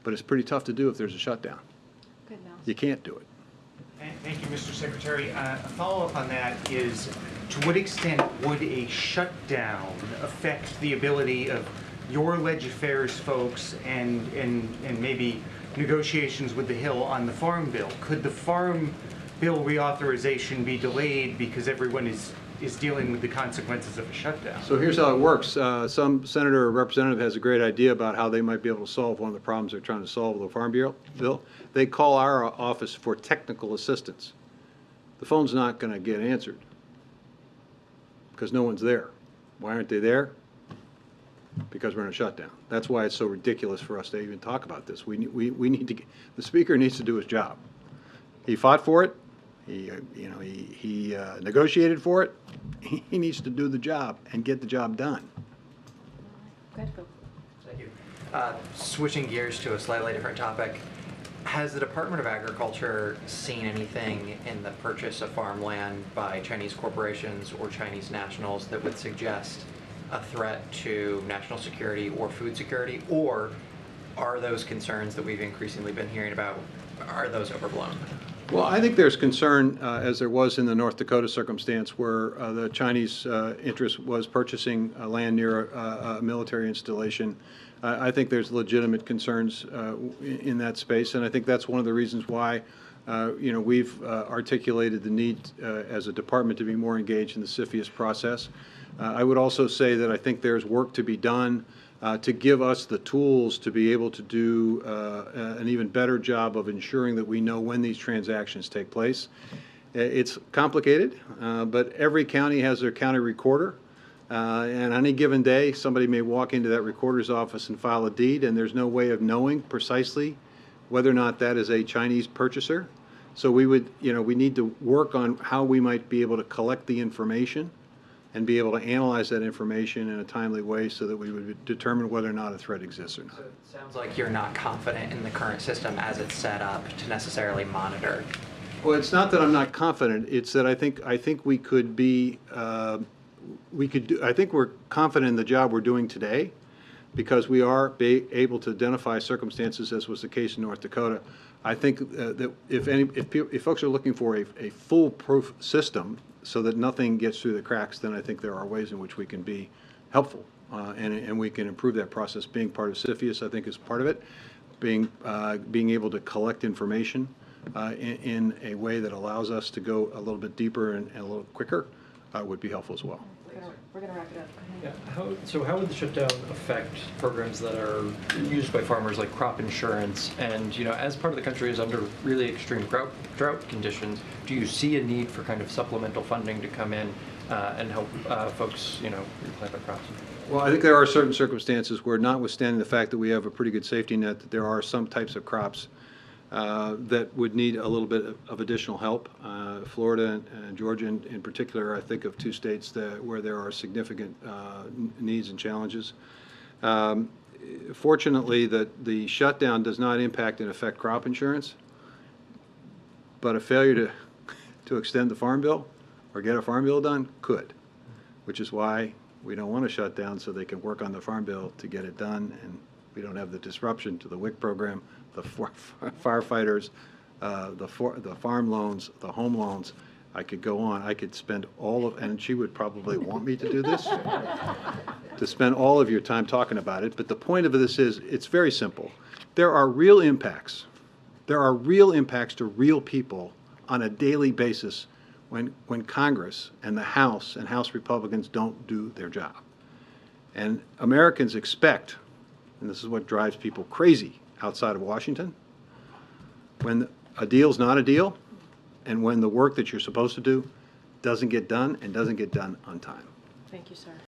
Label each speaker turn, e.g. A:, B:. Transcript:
A: but it's pretty tough to do if there's a shutdown.
B: Good analysis.
A: You can't do it.
C: Thank you, Mr. Secretary. A follow-up on that is, to what extent would a shutdown affect the ability of your leg affairs folks and maybe negotiations with the Hill on the Farm Bill? Could the Farm Bill reauthorization be delayed because everyone is dealing with the consequences of a shutdown?
A: So here's how it works. Some senator or representative has a great idea about how they might be able to solve one of the problems they're trying to solve with the Farm Bill. They call our office for technical assistance. The phone's not going to get answered because no one's there. Why aren't they there? Because we're in a shutdown. That's why it's so ridiculous for us to even talk about this. We need to. The Speaker needs to do his job. He fought for it. He negotiated for it. He needs to do the job and get the job done.
B: Go ahead, Phil.
D: Thank you. Switching gears to a slightly different topic, has the Department of Agriculture seen anything in the purchase of farmland by Chinese corporations or Chinese nationals that would suggest a threat to national security or food security, or are those concerns that we've increasingly been hearing about, are those overblown?
A: Well, I think there's concern, as there was in the North Dakota circumstance, where the Chinese interest was purchasing land near a military installation. I think there's legitimate concerns in that space, and I think that's one of the reasons why we've articulated the need as a department to be more engaged in the CFIUS process. I would also say that I think there's work to be done to give us the tools to be able to do an even better job of ensuring that we know when these transactions take place. It's complicated, but every county has their county recorder. And on any given day, somebody may walk into that recorder's office and file a deed, and there's no way of knowing precisely whether or not that is a Chinese purchaser. So we would, we need to work on how we might be able to collect the information and be able to analyze that information in a timely way so that we would determine whether or not a threat exists or not.
D: So it sounds like you're not confident in the current system as it's set up to necessarily monitor.
A: Well, it's not that I'm not confident. It's that I think we could be, I think we're confident in the job we're doing today because we are able to identify circumstances, as was the case in North Dakota. I think that if folks are looking for a foolproof system so that nothing gets through the cracks, then I think there are ways in which we can be helpful and we can improve that process. Being part of CFIUS, I think, is part of it. Being able to collect information in a way that allows us to go a little bit deeper and a little quicker would be helpful as well.
B: We're going to wrap it up.
E: Yeah. How would the shutdown affect programs that are used by farmers, like crop insurance? And as part of the country is under really extreme drought conditions, do you see a need for kind of supplemental funding to come in and help folks, replant their crops?
A: Well, I think there are certain circumstances where, notwithstanding the fact that we have a pretty good safety net, that there are some types of crops that would need a little bit of additional help. Florida and Georgia in particular, I think of two states where there are significant needs and challenges. Fortunately, the shutdown does not impact and affect crop insurance, but a failure to extend the Farm Bill or get a Farm Bill done could, which is why we don't want to shut down, so they can work on the Farm Bill to get it done, and we don't have the disruption to the WIC program, the firefighters, the farm loans, the home loans. I could go on. I could spend and she would probably want me to do this, to spend all of your time talking about it. But the point of this is, it's very simple. There are real impacts. There are real impacts to real people on a daily basis when Congress and the House and House Republicans don't do their job. And Americans expect, and this is what drives people crazy outside of Washington, when a deal's not a deal, and when the work that you're supposed to do doesn't get done and doesn't get done on time.
B: Thank you, sir.